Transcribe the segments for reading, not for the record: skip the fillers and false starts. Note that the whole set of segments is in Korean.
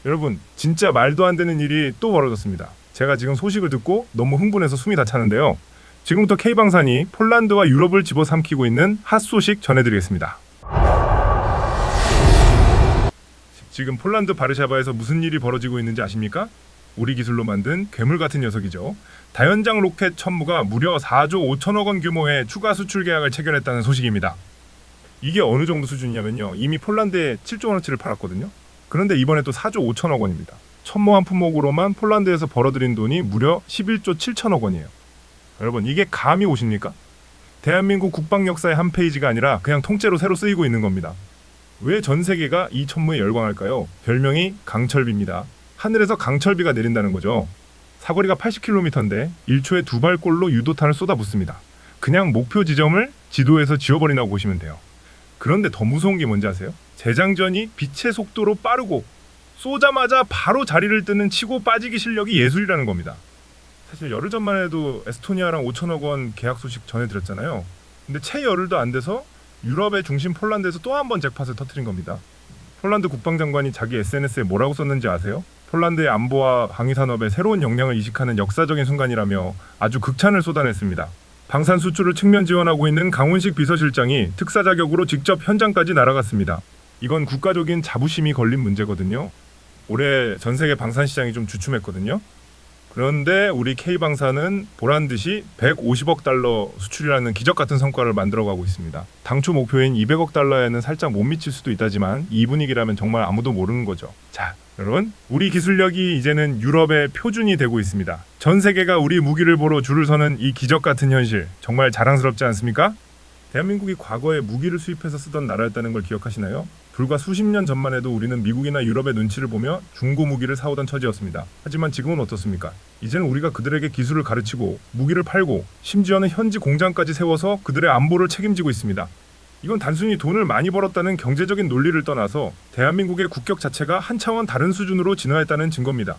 여러분, 진짜 말도 안 되는 일이 또 벌어졌습니다. 제가 지금 소식을 듣고 너무 흥분해서 숨이 다 차는데요. 지금부터 K방산이 폴란드와 유럽을 집어삼키고 있는 핫 소식 전해드리겠습니다. 지금 폴란드 바르샤바에서 무슨 일이 벌어지고 있는지 아십니까? 우리 기술로 만든 괴물 같은 녀석이죠. 다연장 로켓 천무가 무려 4조 5천억 원 규모의 추가 수출 계약을 체결했다는 소식입니다. 이게 어느 정도 수준이냐면요. 이미 폴란드에 7조 원어치를 팔았거든요. 그런데 이번에 또 4조 5천억 원입니다. 천무 한 품목으로만 폴란드에서 벌어들인 돈이 무려 11조 7천억 원이에요. 여러분, 이게 감이 오십니까? 대한민국 국방 역사의 한 페이지가 아니라 그냥 통째로 새로 쓰이고 있는 겁니다. 왜 전 세계가 이 천무에 열광할까요? 별명이 강철비입니다. 하늘에서 강철비가 내린다는 거죠. 사거리가 80km인데 1초에 2발꼴로 유도탄을 쏟아붓습니다. 그냥 목표 지점을 지도에서 지워버린다고 보시면 돼요. 그런데 더 무서운 게 뭔지 아세요? 재장전이 빛의 속도로 빠르고 쏘자마자 바로 자리를 뜨는 치고 빠지기 실력이 예술이라는 겁니다. 사실 열흘 전만 해도 에스토니아랑 5천억 원 계약 소식 전해드렸잖아요. 근데 채 열흘도 안 돼서 유럽의 중심 폴란드에서 또 한 번 잭팟을 터뜨린 겁니다. 폴란드 국방장관이 자기 SNS에 뭐라고 썼는지 아세요? 폴란드의 안보와 방위산업에 새로운 역량을 이식하는 역사적인 순간이라며 아주 극찬을 쏟아냈습니다. 방산 수출을 측면 지원하고 있는 강훈식 비서실장이 특사 자격으로 직접 현장까지 날아갔습니다. 이건 국가적인 자부심이 걸린 문제거든요. 올해 전 세계 방산 시장이 좀 주춤했거든요. 그런데 우리 K방산은 보란듯이 150억 달러 수출이라는 기적 같은 성과를 만들어가고 있습니다. 당초 목표인 200억 달러에는 살짝 못 미칠 수도 있다지만 이 분위기라면 정말 아무도 모르는 거죠. 자, 여러분, 우리 기술력이 이제는 유럽의 표준이 되고 있습니다. 전 세계가 우리 무기를 보러 줄을 서는 이 기적 같은 현실, 정말 자랑스럽지 않습니까? 대한민국이 과거에 무기를 수입해서 쓰던 나라였다는 걸 기억하시나요? 불과 수십 년 전만 해도 우리는 미국이나 유럽의 눈치를 보며 중고 무기를 사오던 처지였습니다. 하지만 지금은 어떻습니까? 이제는 우리가 그들에게 기술을 가르치고 무기를 팔고 심지어는 현지 공장까지 세워서 그들의 안보를 책임지고 있습니다. 이건 단순히 돈을 많이 벌었다는 경제적인 논리를 떠나서 대한민국의 국격 자체가 한 차원 다른 수준으로 진화했다는 증거입니다.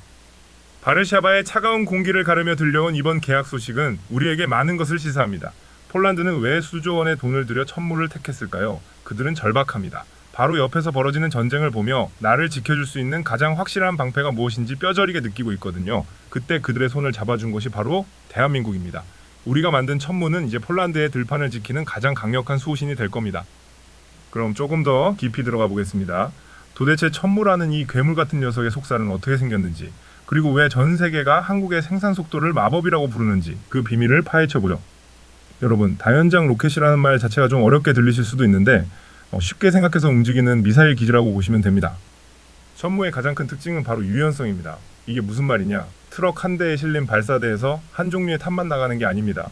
바르샤바의 차가운 공기를 가르며 들려온 이번 계약 소식은 우리에게 많은 것을 시사합니다. 폴란드는 왜 수조 원의 돈을 들여 천무를 택했을까요? 그들은 절박합니다. 바로 옆에서 벌어지는 전쟁을 보며 나를 지켜줄 수 있는 가장 확실한 방패가 무엇인지 뼈저리게 느끼고 있거든요. 그때 그들의 손을 잡아준 것이 바로 대한민국입니다. 우리가 만든 천무는 이제 폴란드의 들판을 지키는 가장 강력한 수호신이 될 겁니다. 그럼 조금 더 깊이 들어가 보겠습니다. 도대체 천무라는 이 괴물 같은 녀석의 속살은 어떻게 생겼는지, 그리고 왜 전 세계가 한국의 생산 속도를 마법이라고 부르는지 그 비밀을 파헤쳐보죠. 여러분, 다연장 로켓이라는 말 자체가 좀 어렵게 들리실 수도 있는데 쉽게 생각해서 움직이는 미사일 기지라고 보시면 됩니다. 천무의 가장 큰 특징은 바로 유연성입니다. 이게 무슨 말이냐? 트럭 한 대에 실린 발사대에서 한 종류의 탄만 나가는 게 아닙니다.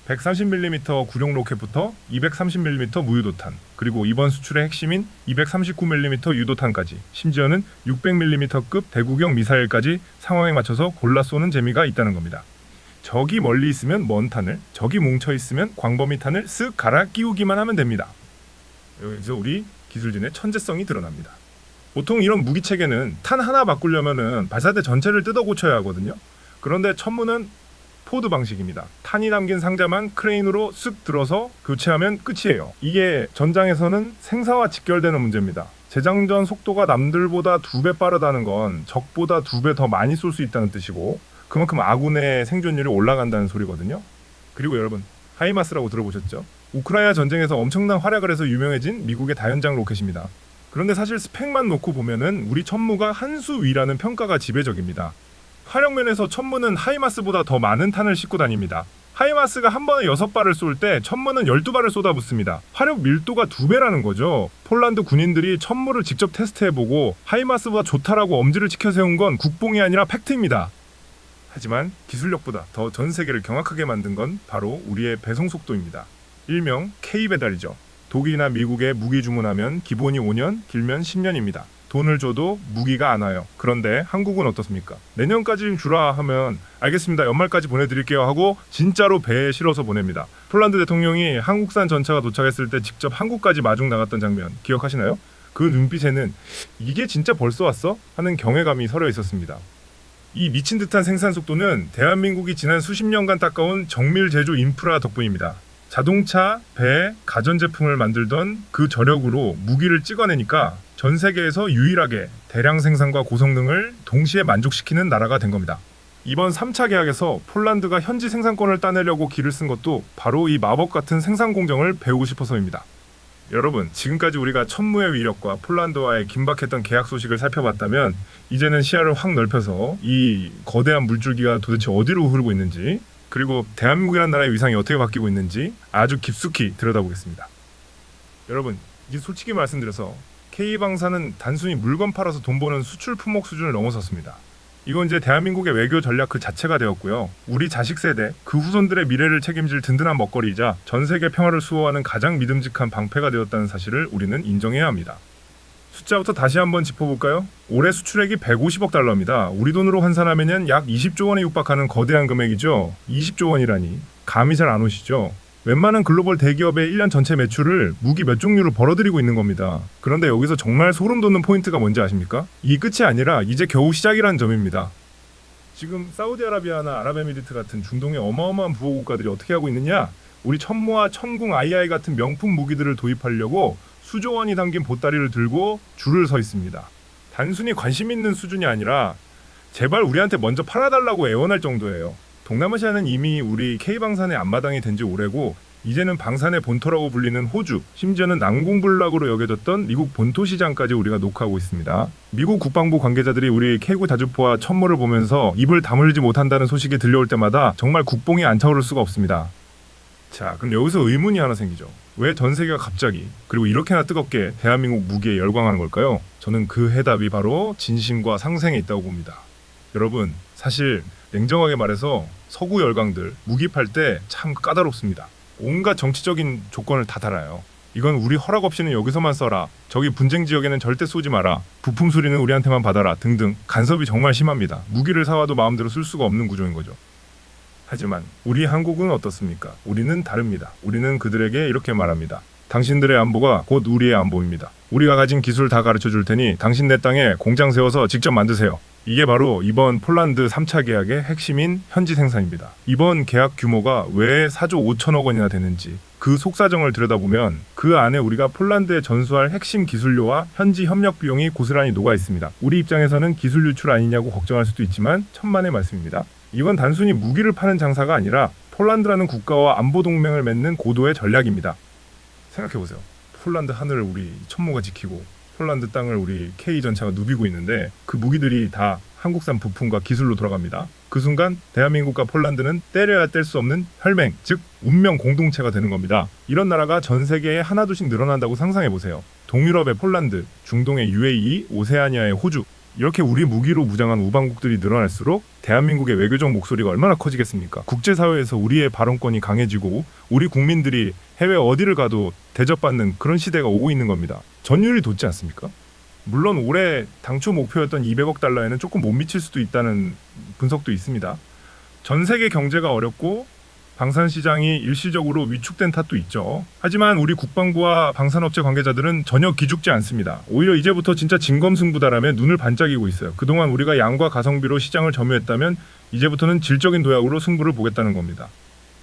130mm 구룡 로켓부터 230mm 무유도탄, 그리고 이번 수출의 핵심인 239mm 유도탄까지, 심지어는 600mm급 대구경 미사일까지 상황에 맞춰서 골라 쏘는 재미가 있다는 겁니다. 적이 멀리 있으면 먼 탄을, 적이 뭉쳐있으면 광범위 탄을 쓱 갈아 끼우기만 하면 됩니다. 여기서 우리 기술진의 천재성이 드러납니다. 보통 이런 무기체계는 탄 하나 바꾸려면은 발사대 전체를 뜯어 고쳐야 하거든요. 그런데 천무는 포드 방식입니다. 탄이 담긴 상자만 크레인으로 쓱 들어서 교체하면 끝이에요. 이게 전장에서는 생사와 직결되는 문제입니다. 재장전 속도가 남들보다 2배 빠르다는 건 적보다 2배 더 많이 쏠 수 있다는 뜻이고, 그만큼 아군의 생존율이 올라간다는 소리거든요. 그리고 여러분, 하이마스라고 들어보셨죠? 우크라이나 전쟁에서 엄청난 활약을 해서 유명해진 미국의 다연장 로켓입니다. 그런데 사실 스펙만 놓고 보면은 우리 천무가 한 수 위라는 평가가 지배적입니다. 화력면에서 천무는 하이마스보다 더 많은 탄을 싣고 다닙니다. 하이마스가 한 번에 6발을 쏠 때 천무는 12발을 쏟아붓습니다. 화력 밀도가 2배라는 거죠. 폴란드 군인들이 천무를 직접 테스트해보고 하이마스보다 좋다라고 엄지를 치켜 세운 건 국뽕이 아니라 팩트입니다. 하지만 기술력보다 더 전 세계를 경악하게 만든 건 바로 우리의 배송 속도입니다. 일명 K배달이죠. 독일이나 미국에 무기 주문하면 기본이 5년, 길면 10년입니다. 돈을 줘도 무기가 안 와요. 그런데 한국은 어떻습니까? 내년까지 주라 하면 알겠습니다, 연말까지 보내드릴게요 하고 진짜로 배에 실어서 보냅니다. 폴란드 대통령이 한국산 전차가 도착했을 때 직접 한국까지 마중 나갔던 장면 기억하시나요? 그 눈빛에는 이게 진짜 벌써 왔어? 하는 경외감이 서려 있었습니다. 이 미친 듯한 생산 속도는 대한민국이 지난 수십 년간 닦아온 정밀 제조 인프라 덕분입니다. 자동차, 배, 가전제품을 만들던 그 저력으로 무기를 찍어내니까 전 세계에서 유일하게 대량 생산과 고성능을 동시에 만족시키는 나라가 된 겁니다. 이번 3차 계약에서 폴란드가 현지 생산권을 따내려고 기를 쓴 것도 바로 이 마법 같은 생산 공정을 배우고 싶어서입니다. 여러분, 지금까지 우리가 천무의 위력과 폴란드와의 긴박했던 계약 소식을 살펴봤다면 이제는 시야를 확 넓혀서 이 거대한 물줄기가 도대체 어디로 흐르고 있는지, 그리고 대한민국이라는 나라의 위상이 어떻게 바뀌고 있는지 아주 깊숙이 들여다보겠습니다. 여러분, 이게 솔직히 말씀드려서 K방사는 단순히 물건 팔아서 돈 버는 수출 품목 수준을 넘어섰습니다. 이건 이제 대한민국의 외교 전략 그 자체가 되었고요. 우리 자식 세대, 그 후손들의 미래를 책임질 든든한 먹거리이자 전 세계 평화를 수호하는 가장 믿음직한 방패가 되었다는 사실을 우리는 인정해야 합니다. 숫자부터 다시 한번 짚어볼까요? 올해 수출액이 150억 달러입니다. 우리 돈으로 환산하면 약 20조 원에 육박하는 거대한 금액이죠. 20조 원이라니 감이 잘 안 오시죠? 웬만한 글로벌 대기업의 1년 전체 매출을 무기 몇 종류로 벌어들이고 있는 겁니다. 그런데 여기서 정말 소름 돋는 포인트가 뭔지 아십니까? 이 끝이 아니라 이제 겨우 시작이라는 점입니다. 지금 사우디아라비아나 아랍에미리트 같은 중동의 어마어마한 부호국가들이 어떻게 하고 있느냐? 우리 천무와 천궁 II 같은 명품 무기들을 도입하려고 수조 원이 담긴 보따리를 들고 줄을 서 있습니다. 단순히 관심 있는 수준이 아니라 제발 우리한테 먼저 팔아달라고 애원할 정도예요. 동남아시아는 이미 우리 K방산의 앞마당이 된 지 오래고 이제는 방산의 본토라고 불리는 호주, 심지어는 난공불락으로 여겨졌던 미국 본토 시장까지 우리가 녹화하고 있습니다. 미국 국방부 관계자들이 우리 K구 자주포와 천무를 보면서 입을 다물지 못한다는 소식이 들려올 때마다 정말 국뽕이 안 차오를 수가 없습니다. 자, 그럼 여기서 의문이 하나 생기죠. 왜 전 세계가 갑자기 그리고 이렇게나 뜨겁게 대한민국 무기에 열광하는 걸까요? 저는 그 해답이 바로 진심과 상생에 있다고 봅니다. 여러분, 사실 냉정하게 말해서 서구 열강들 무기 팔 때 참 까다롭습니다. 온갖 정치적인 조건을 다 달아요. 이건 우리 허락 없이는 여기서만 써라, 저기 분쟁 지역에는 절대 쏘지 마라, 부품 수리는 우리한테만 받아라 등등 간섭이 정말 심합니다. 무기를 사와도 마음대로 쓸 수가 없는 구조인 거죠. 하지만 우리 한국은 어떻습니까? 우리는 다릅니다. 우리는 그들에게 이렇게 말합니다. 당신들의 안보가 곧 우리의 안보입니다. 우리가 가진 기술 다 가르쳐 줄 테니 당신네 땅에 공장 세워서 직접 만드세요. 이게 바로 이번 폴란드 3차 계약의 핵심인 현지 생산입니다. 이번 계약 규모가 왜 4조 5천억 원이나 되는지 그 속사정을 들여다보면 그 안에 우리가 폴란드에 전수할 핵심 기술료와 현지 협력 비용이 고스란히 녹아 있습니다. 우리 입장에서는 기술 유출 아니냐고 걱정할 수도 있지만 천만의 말씀입니다. 이건 단순히 무기를 파는 장사가 아니라 폴란드라는 국가와 안보 동맹을 맺는 고도의 전략입니다. 생각해보세요. 폴란드 하늘을 우리 천무가 지키고 폴란드 땅을 우리 K전차가 누비고 있는데 그 무기들이 다 한국산 부품과 기술로 돌아갑니다. 그 순간 대한민국과 폴란드는 때려야 뗄 수 없는 혈맹, 즉 운명 공동체가 되는 겁니다. 이런 나라가 전 세계에 하나둘씩 늘어난다고 상상해보세요. 동유럽의 폴란드, 중동의 UAE, 오세아니아의 호주, 이렇게 우리 무기로 무장한 우방국들이 늘어날수록 대한민국의 외교적 목소리가 얼마나 커지겠습니까? 국제사회에서 우리의 발언권이 강해지고 우리 국민들이 해외 어디를 가도 대접받는 그런 시대가 오고 있는 겁니다. 전율이 돋지 않습니까? 물론 올해 당초 목표였던 200억 달러에는 조금 못 미칠 수도 있다는 분석도 있습니다. 전 세계 경제가 어렵고 방산시장이 일시적으로 위축된 탓도 있죠. 하지만 우리 국방부와 방산업체 관계자들은 전혀 기죽지 않습니다. 오히려 이제부터 진짜 진검승부다라며 눈을 반짝이고 있어요. 그동안 우리가 양과 가성비로 시장을 점유했다면 이제부터는 질적인 도약으로 승부를 보겠다는 겁니다.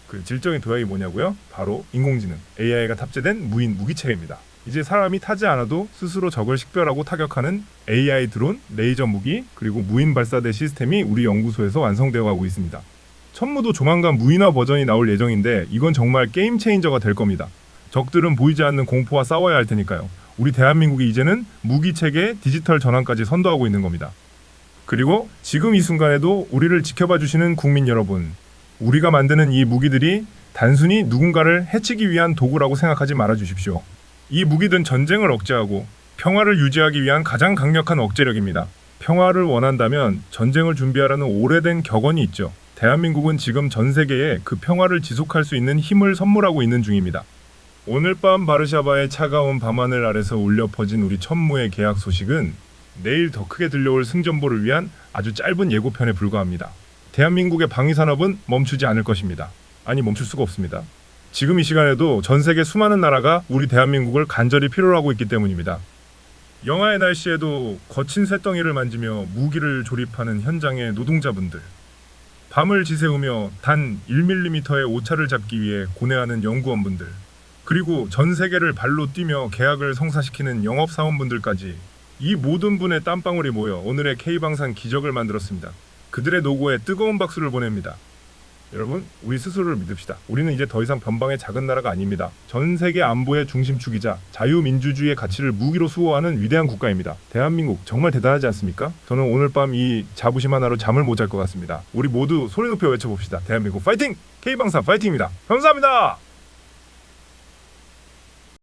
그 질적인 도약이 뭐냐고요? 바로 인공지능, AI가 탑재된 무인 무기체계입니다. 이제 사람이 타지 않아도 스스로 적을 식별하고 타격하는 AI 드론, 레이저 무기, 그리고 무인 발사대 시스템이 우리 연구소에서 완성되어 가고 있습니다. 천무도 조만간 무인화 버전이 나올 예정인데 이건 정말 게임 체인저가 될 겁니다. 적들은 보이지 않는 공포와 싸워야 할 테니까요. 우리 대한민국이 이제는 무기체계 디지털 전환까지 선도하고 있는 겁니다. 그리고 지금 이 순간에도 우리를 지켜봐 주시는 국민 여러분, 우리가 만드는 이 무기들이 단순히 누군가를 해치기 위한 도구라고 생각하지 말아 주십시오. 이 무기들은 전쟁을 억제하고 평화를 유지하기 위한 가장 강력한 억제력입니다. 평화를 원한다면 전쟁을 준비하라는 오래된 격언이 있죠. 대한민국은 지금 전 세계에 그 평화를 지속할 수 있는 힘을 선물하고 있는 중입니다. 오늘 밤 바르샤바의 차가운 밤하늘 아래서 울려 퍼진 우리 천무의 계약 소식은 내일 더 크게 들려올 승전보를 위한 아주 짧은 예고편에 불과합니다. 대한민국의 방위산업은 멈추지 않을 것입니다. 아니, 멈출 수가 없습니다. 지금 이 시간에도 전 세계 수많은 나라가 우리 대한민국을 간절히 필요로 하고 있기 때문입니다. 영하의 날씨에도 거친 쇳덩이를 만지며 무기를 조립하는 현장의 노동자분들, 밤을 지새우며 단 1mm의 오차를 잡기 위해 고뇌하는 연구원분들, 그리고 전 세계를 발로 뛰며 계약을 성사시키는 영업사원분들까지 이 모든 분의 땀방울이 모여 오늘의 K방산 기적을 만들었습니다. 그들의 노고에 뜨거운 박수를 보냅니다. 여러분, 우리 스스로를 믿읍시다. 우리는 이제 더 이상 변방의 작은 나라가 아닙니다. 전 세계 안보의 중심축이자 자유민주주의의 가치를 무기로 수호하는 위대한 국가입니다. 대한민국 정말 대단하지 않습니까? 저는 오늘 밤 이 자부심 하나로 잠을 못 잘 것 같습니다. 우리 모두 소리 높여 외쳐봅시다. 대한민국 파이팅! K방산 파이팅입니다. 감사합니다.